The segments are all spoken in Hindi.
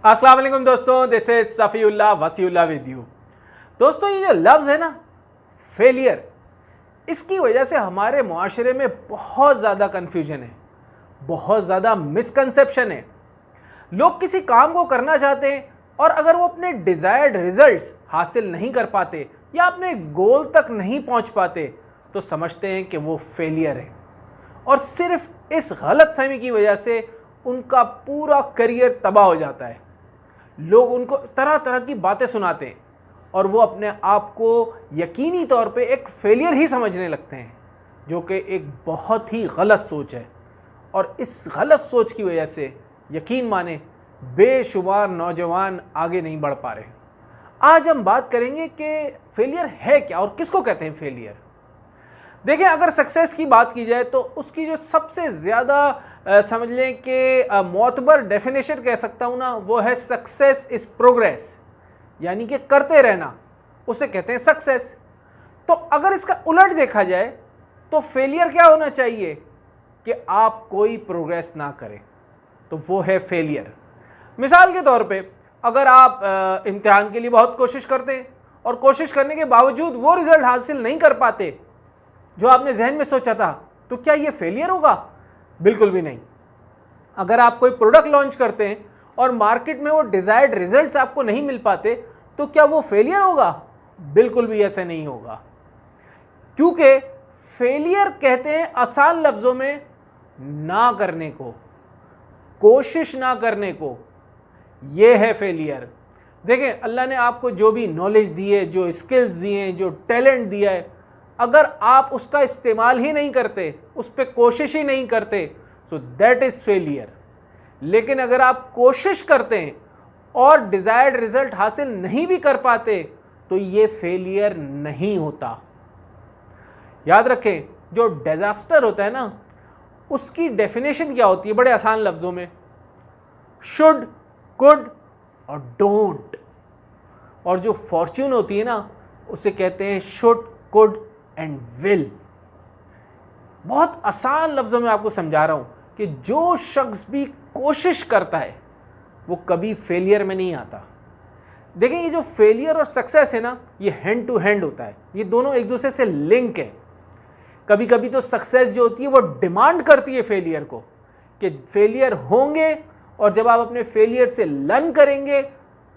अस्सलाम वालेकुम दोस्तों, this is Safiullah Wasiullah with you. दोस्तों, ये जो लफ्ज़ है ना फेलियर, इसकी वजह से हमारे मुआशरे में बहुत ज़्यादा कन्फ्यूजन है, बहुत ज़्यादा मिसकंसेप्शन है। लोग किसी काम को करना चाहते हैं और अगर वो अपने डिज़ायर्ड रिजल्ट्स हासिल नहीं कर पाते या अपने गोल तक नहीं पहुंच पाते तो समझते हैं कि वो फेलियर है, और सिर्फ इस गलतफहमी की वजह से उनका पूरा करियर तबाह हो जाता है। लोग उनको तरह तरह की बातें सुनाते हैं और वो अपने आप को यकीनी तौर पे एक फेलियर ही समझने लगते हैं, जो कि एक बहुत ही गलत सोच है। और इस गलत सोच की वजह से यकीन माने बेशुमार नौजवान आगे नहीं बढ़ पा रहे। आज हम बात करेंगे कि फेलियर है क्या और किसको कहते हैं फेलियर। देखिए, अगर सक्सेस की बात की जाए तो उसकी जो सबसे ज़्यादा समझ लें कि मोतबर डेफिनेशन कह सकता हूँ ना, वो है सक्सेस इज़ प्रोग्रेस, यानी कि करते रहना, उसे कहते हैं सक्सेस। तो अगर इसका उलट देखा जाए तो फेलियर क्या होना चाहिए कि आप कोई प्रोग्रेस ना करें, तो वो है फेलियर। मिसाल के तौर पे अगर आप इम्तिहान के लिए बहुत कोशिश करते हैं और कोशिश करने के बावजूद वो रिज़ल्ट हासिल नहीं कर पाते जो आपने जहन में सोचा था, तो क्या ये फेलियर होगा? बिल्कुल भी नहीं। अगर आप कोई प्रोडक्ट लॉन्च करते हैं और मार्केट में वो डिज़ायर्ड रिजल्ट्स आपको नहीं मिल पाते, तो क्या वो फेलियर होगा? बिल्कुल भी ऐसे नहीं होगा, क्योंकि फेलियर कहते हैं आसान लफ्ज़ों में ना करने को, कोशिश ना करने को। ये है फेलियर। देखें, अल्लाह ने आपको जो भी नॉलेज दी है, जो स्किल्स दिए हैं, जो टैलेंट दिया है, अगर आप उसका इस्तेमाल ही नहीं करते, उस पर कोशिश ही नहीं करते, सो दैट इज़ फेलियर। लेकिन अगर आप कोशिश करते हैं और डिज़ायर्ड रिजल्ट हासिल नहीं भी कर पाते, तो ये फेलियर नहीं होता। याद रखें, जो डिज़ास्टर होता है ना, उसकी डेफिनेशन क्या होती है बड़े आसान लफ्ज़ों में? शुड, कुड और डोंट। और जो फॉर्च्यून होती है ना, उसे कहते हैं शुड, कुड एंड विल। बहुत आसान लफ्ज़ों में आपको समझा रहा हूं कि जो शख्स भी कोशिश करता है वो कभी फेलियर में नहीं आता। देखें, ये जो फेलियर और सक्सेस है ना, ये हैंड टू हैंड होता है, ये दोनों एक दूसरे से लिंक है। कभी कभी तो सक्सेस जो होती है वो डिमांड करती है फेलियर को कि फेलियर होंगे, और जब आप अपने फेलियर से लर्न करेंगे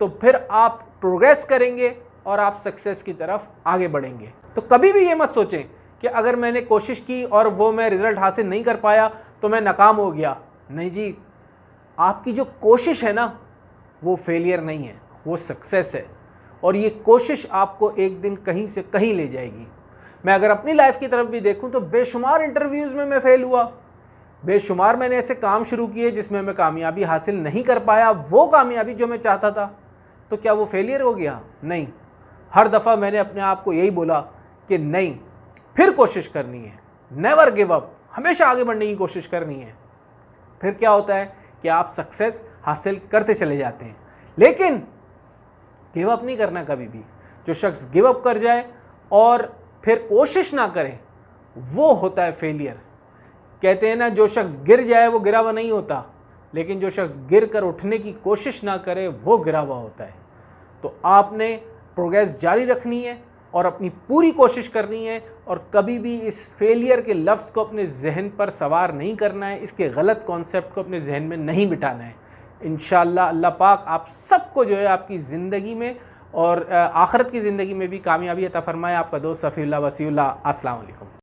तो फिर आप प्रोग्रेस करेंगे और आप सक्सेस की तरफ आगे बढ़ेंगे। तो कभी भी ये मत सोचें कि अगर मैंने कोशिश की और वो मैं रिज़ल्ट हासिल नहीं कर पाया तो मैं नाकाम हो गया। नहीं जी, आपकी जो कोशिश है ना, वो फेलियर नहीं है, वो सक्सेस है, और ये कोशिश आपको एक दिन कहीं से कहीं ले जाएगी। मैं अगर अपनी लाइफ की तरफ भी देखूं तो बेशुमार इंटरव्यूज़ में मैं फेल हुआ, बेशुमार मैंने ऐसे काम शुरू किए जिसमें मैं कामयाबी हासिल नहीं कर पाया, वो कामयाबी जो मैं चाहता था। तो क्या वो फेलियर हो गया? नहीं। हर दफ़ा मैंने अपने आप को यही बोला कि नहीं, फिर कोशिश करनी है, नेवर गिव अप, हमेशा आगे बढ़ने की कोशिश करनी है। फिर क्या होता है कि आप सक्सेस हासिल करते चले जाते हैं। लेकिन गिव अप नहीं करना कभी भी। जो शख्स गिव अप कर जाए और फिर कोशिश ना करे, वो होता है फेलियर। कहते हैं ना, जो शख्स गिर जाए वो गिरा हुआ नहीं होता, लेकिन जो शख्स गिर कर उठने की कोशिश ना करे वो गिरा हुआ होता है। तो आपने प्रोग्रेस जारी रखनी है और अपनी पूरी कोशिश करनी है, और कभी भी इस फेलियर के लफ्ज़ को अपने जहन पर सवार नहीं करना है, इसके गलत कॉन्सेप्ट को अपने जहन में नहीं बिठाना है। इंशाअल्लाह अल्लाह पाक आप सबको जो है आपकी ज़िंदगी में और आखिरत की ज़िंदगी में भी कामयाबी अता फरमाए। आपका दोस्त सफ़ीउल्लाह वसीउल्लाह। अस्सलाम वालेकुम।